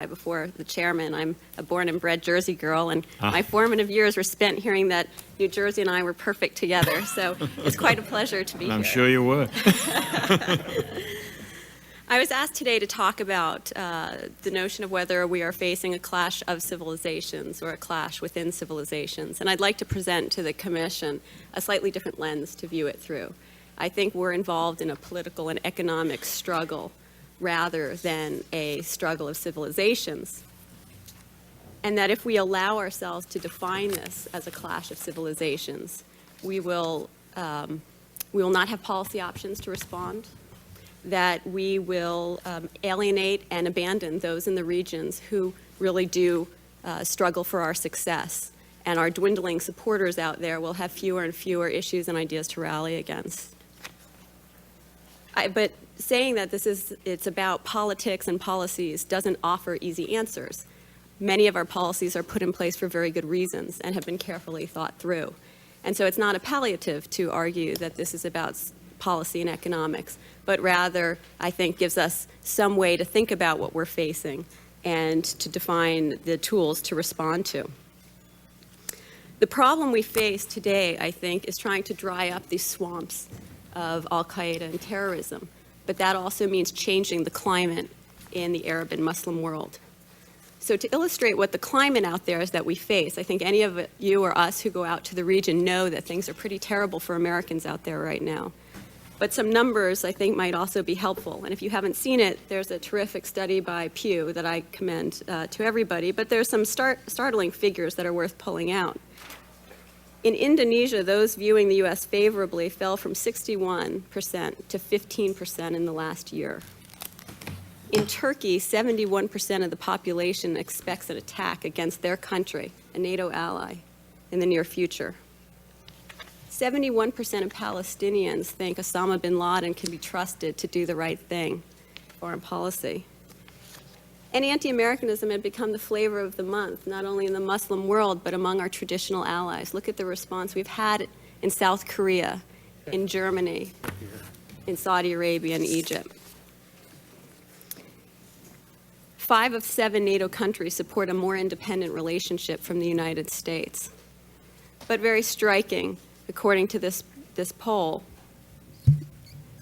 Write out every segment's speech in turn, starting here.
before the chairman. I'm a born and bred Jersey girl, and my formative years were spent hearing that New Jersey and I were perfect together. So it's quite a pleasure to be here. I'm sure you were. I was asked today to talk about the notion of whether we are facing a clash of civilizations or a clash within civilizations. And I'd like to present to the Commission a slightly different lens to view it through. I think we're involved in a political and economic struggle rather than a struggle of civilizations. And that if we allow ourselves to define this as a clash of civilizations, we will not have policy options to respond, that we will alienate and abandon those in the regions who really do struggle for our success. And our dwindling supporters out there will have fewer and fewer issues and ideas to rally against. But saying that it's about politics and policies doesn't offer easy answers. Many of our policies are put in place for very good reasons and have been carefully thought through. And so it's not a palliative to argue that this is about policy and economics, but rather, I think, gives us some way to think about what we're facing and to define the tools to respond to. The problem we face today, I think, is trying to dry up these swamps of al-Qaeda and terrorism, but that also means changing the climate in the Arab and Muslim world. So to illustrate what the climate out there is that we face, I think any of you or us who go out to the region know that things are pretty terrible for Americans out there right now. But some numbers, I think, might also be helpful. And if you haven't seen it, there's a terrific study by Pew that I commend to everybody, but there's some startling figures that are worth pulling out. In Indonesia, those viewing the U.S. favorably fell from 61% to 15% in the last year. In Turkey, 71% of the population expects an attack against their country, a NATO ally, in the near future. 71% of Palestinians think Osama bin Laden can be trusted to do the right thing, foreign policy. And anti-Americanism had become the flavor of the month, not only in the Muslim world, but among our traditional allies. Look at the response we've had in South Korea, in Germany, in Saudi Arabia, and Egypt. 5 of 7 NATO countries support a more independent relationship from the United States. But very striking, according to this poll,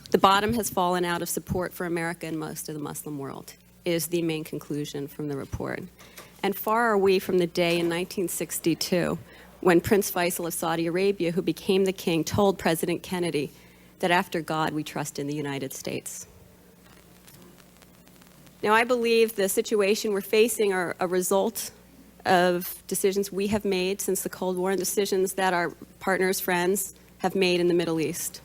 the bottom has fallen out of support for America in most of the Muslim world, is the main conclusion from the report. And far are we from the day in 1962 when Prince Faisal of Saudi Arabia, who became the king, told President Kennedy that after God we trust in the United States. Now, I believe the situation we're facing are a result of decisions we have made since the Cold War and decisions that our partners, friends, have made in the Middle East.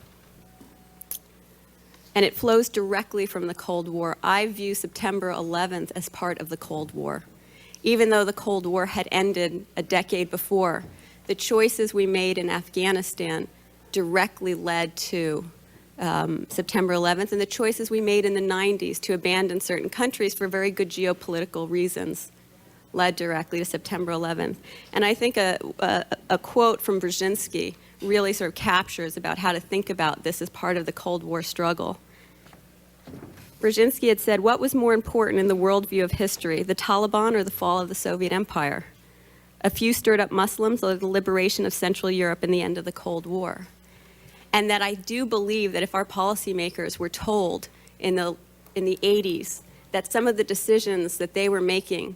And it flows directly from the Cold War. I view September 11th as part of the Cold War. Even though the Cold War had ended a decade before, the choices we made in Afghanistan directly led to September 11th, and the choices we made in the 90s to abandon certain countries for very good geopolitical reasons led directly to September 11th. And I think a quote from Brzezinski really sort of captures about how to think about this as part of the Cold War struggle. Brzezinski had said, "What was more important in the worldview of history, the Taliban or the fall of the Soviet Empire? A few stirred up Muslims or the liberation of Central Europe and the end of the Cold War?" And that I do believe that if our policymakers were told in the 80s that some of the decisions that they were making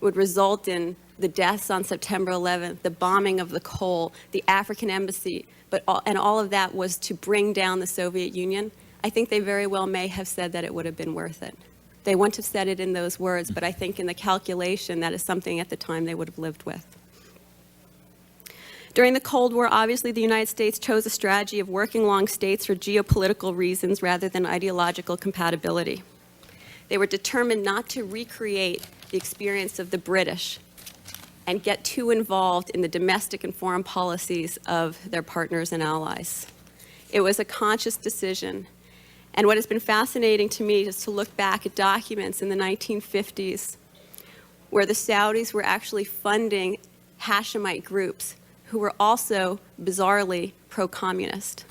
would result in the deaths on September 11th, the bombing of the Cole, the African embassy, and all of that was to bring down the Soviet Union, I think they very well may have said that it would have been worth it. They wouldn't have said it in those words, but I think in the calculation, that is something at the time they would have lived with. During the Cold War, obviously, the United States chose a strategy of working along states for geopolitical reasons rather than ideological compatibility. They were determined not to recreate the experience of the British and get too involved in the domestic and foreign policies of their partners and allies. It was a conscious decision. And what has been fascinating to me is to look back at documents in the 1950s where the Saudis were actually funding Hashemite groups who were also bizarrely pro-communist.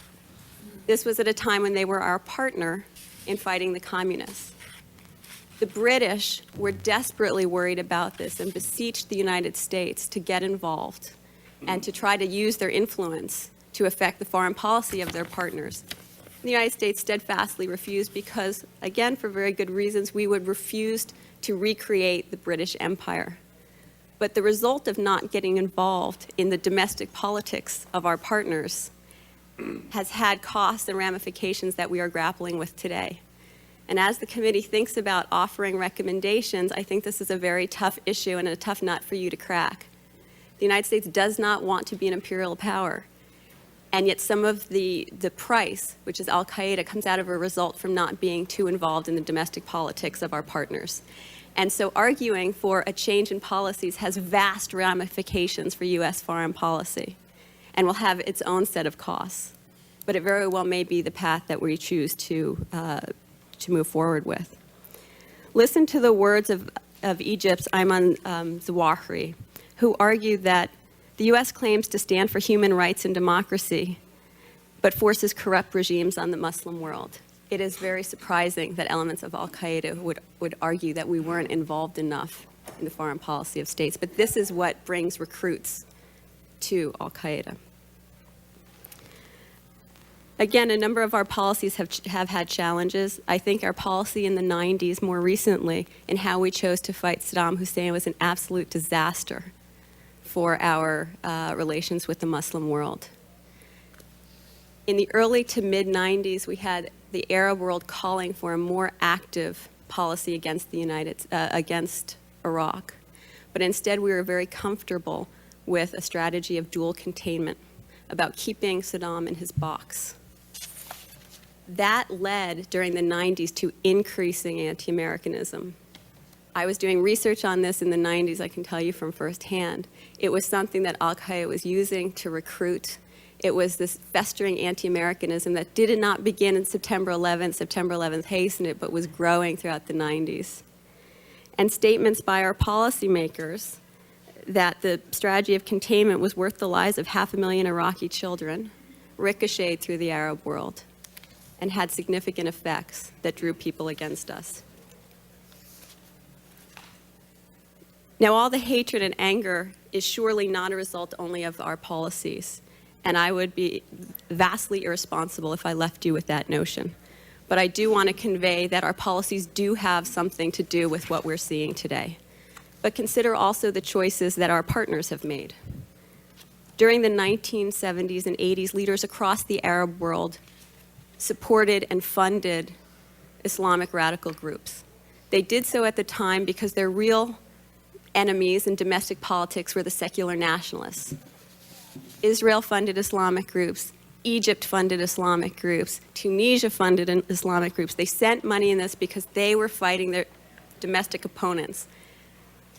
This was at a time when they were our partner in fighting the communists. The British were desperately worried about this and beseeched the United States to get involved and to try to use their influence to affect the foreign policy of their partners. The United States steadfastly refused because, again, for very good reasons, we would refuse to recreate the British Empire. But the result of not getting involved in the domestic politics of our partners has had costs and ramifications that we are grappling with today. And as the committee thinks about offering recommendations, I think this is a very tough issue and a tough nut for you to crack. The United States does not want to be an imperial power. And yet some of the price, which is al-Qaeda, comes out of a result from not being too involved in the domestic politics of our partners. And so arguing for a change in policies has vast ramifications for U.S. foreign policy and will have its own set of costs. But it very well may be the path that we choose to move forward with. Listen to the words of Egypt's Ayman Zawahiri, who argued that the U.S. claims to stand for human rights and democracy, but forces corrupt regimes on the Muslim world. It is very surprising that elements of al-Qaeda would argue that we weren't involved enough in the foreign policy of states, but this is what brings recruits to al-Qaeda. Again, a number of our policies have had challenges. I think our policy in the 90s, more recently, in how we chose to fight Saddam Hussein was an absolute disaster for our relations with the Muslim world. In the early to mid-90s, we had the Arab world calling for a more active policy against against Iraq. But instead, we were very comfortable with a strategy of dual containment, about keeping Saddam in his box. That led, during the 90s, to increasing anti-Americanism. I was doing research on this in the 90s, I can tell you from firsthand. It was something that al-Qaeda was using to recruit. It was this festering anti-Americanism that did not begin in September 11th. September 11th hastened it, but was growing throughout the 90s. And statements by our policymakers that the strategy of containment was worth the lives of 500,000 Iraqi children ricocheted through the Arab world and had significant effects that drew people against us. Now, all the hatred and anger is surely not a result only of our policies, and I would be vastly irresponsible if I left you with that notion. But I do want to convey that our policies do have something to do with what we're seeing today. But consider also the choices that our partners have made. During the 1970s and 80s, leaders across the Arab world supported and funded Islamic radical groups. They did so at the time because their real enemies in domestic politics were the secular nationalists. Israel funded Islamic groups. Egypt funded Islamic groups. Tunisia funded Islamic groups. They sent money in this because they were fighting their domestic opponents.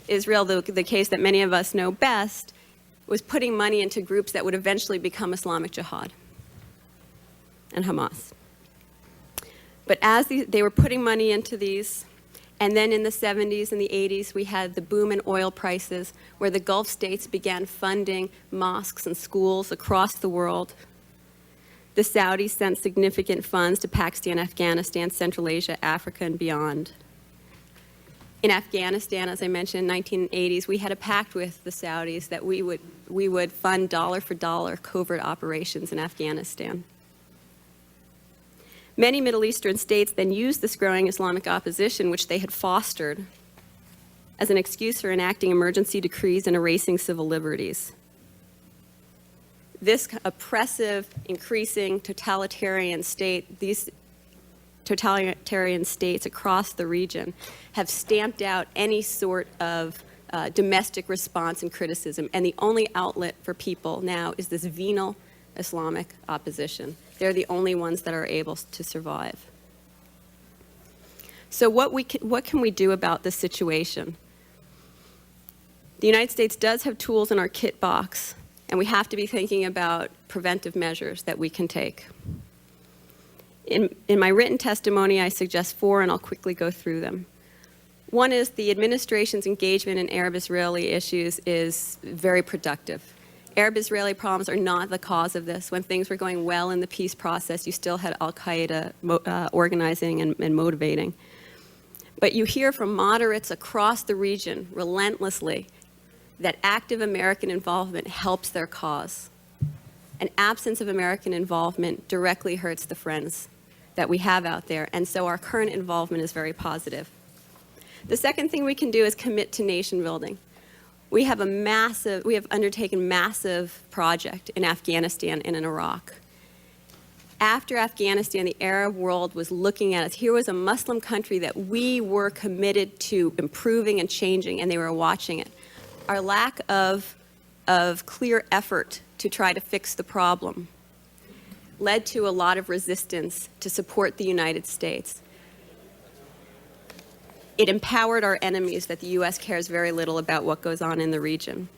Israel, the case that many of us know best, was putting money into groups that would eventually become Islamic Jihad and Hamas. But as they were putting money into these, and then in the 70s and the 80s, we had the boom in oil prices, where the Gulf states began funding mosques and schools across the world. The Saudis sent significant funds to Pakistan, Afghanistan, Central Asia, Africa, and beyond. In Afghanistan, as I mentioned, in the 1980s, we had a pact with the Saudis that we would fund dollar for dollar covert operations in Afghanistan. Many Middle Eastern states then used this growing Islamic opposition, which they had fostered, as an excuse for enacting emergency decrees and erasing civil liberties. This oppressive, increasing totalitarian state, these totalitarian states across the region have stamped out any sort of domestic response and criticism, and the only outlet for people now is this venal Islamic opposition. They're the only ones that are able to survive. So what can we do about this situation? The United States does have tools in our kit box, and we have to be thinking about preventive measures that we can take. In my written testimony, I suggest 4, and I'll quickly go through them. One is the administration's engagement in Arab-Israeli issues is very productive. Arab-Israeli problems are not the cause of this. When things were going well in the peace process, you still had al-Qaeda organizing and motivating. But you hear from moderates across the region relentlessly that active American involvement helps their cause. An absence of American involvement directly hurts the friends that we have out there, and so our current involvement is very positive. The second thing we can do is commit to nation building. We have undertaken massive project in Afghanistan and in Iraq. After Afghanistan, the Arab world was looking at us. Here was a Muslim country that we were committed to improving and changing, and they were watching it. Our lack of clear effort to try to fix the problem led to a lot of resistance to support the United States. It empowered our enemies that the U.S. cares very little about what goes on in the region.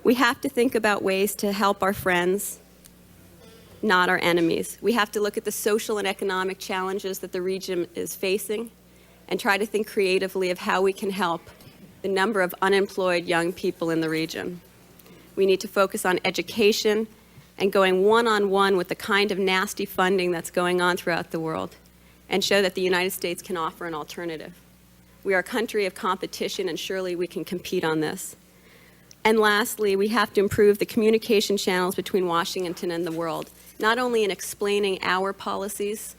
We have to think about ways to help our friends, not our enemies. We have to look at the social and economic challenges that the region is facing and try to think creatively of how we can help the number of unemployed young people in the region. We need to focus on education and going one-on-one with the kind of nasty funding that's going on throughout the world and show that the United States can offer an alternative. We are a country of competition, and surely we can compete on this. And lastly, we have to improve the communication channels between Washington and the world, not only in explaining our policies,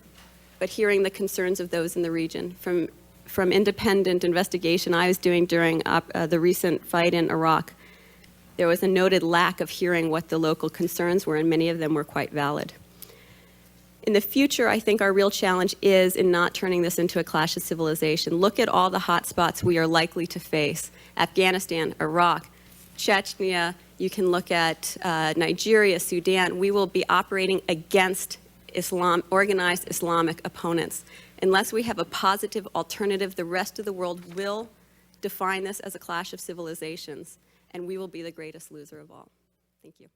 but hearing the concerns of those in the region. From independent investigation I was doing during the recent fight in Iraq, there was a noted lack of hearing what the local concerns were, and many of them were quite valid. In the future, I think our real challenge is in not turning this into a clash of civilization. Look at all the hot spots we are likely to face: Afghanistan, Iraq, Chechnya. You can look at Nigeria, Sudan. We will be operating against organized Islamic opponents. Unless we have a positive alternative, the rest of the world will define this as a clash of civilizations, and we will be the greatest loser of all. Thank you.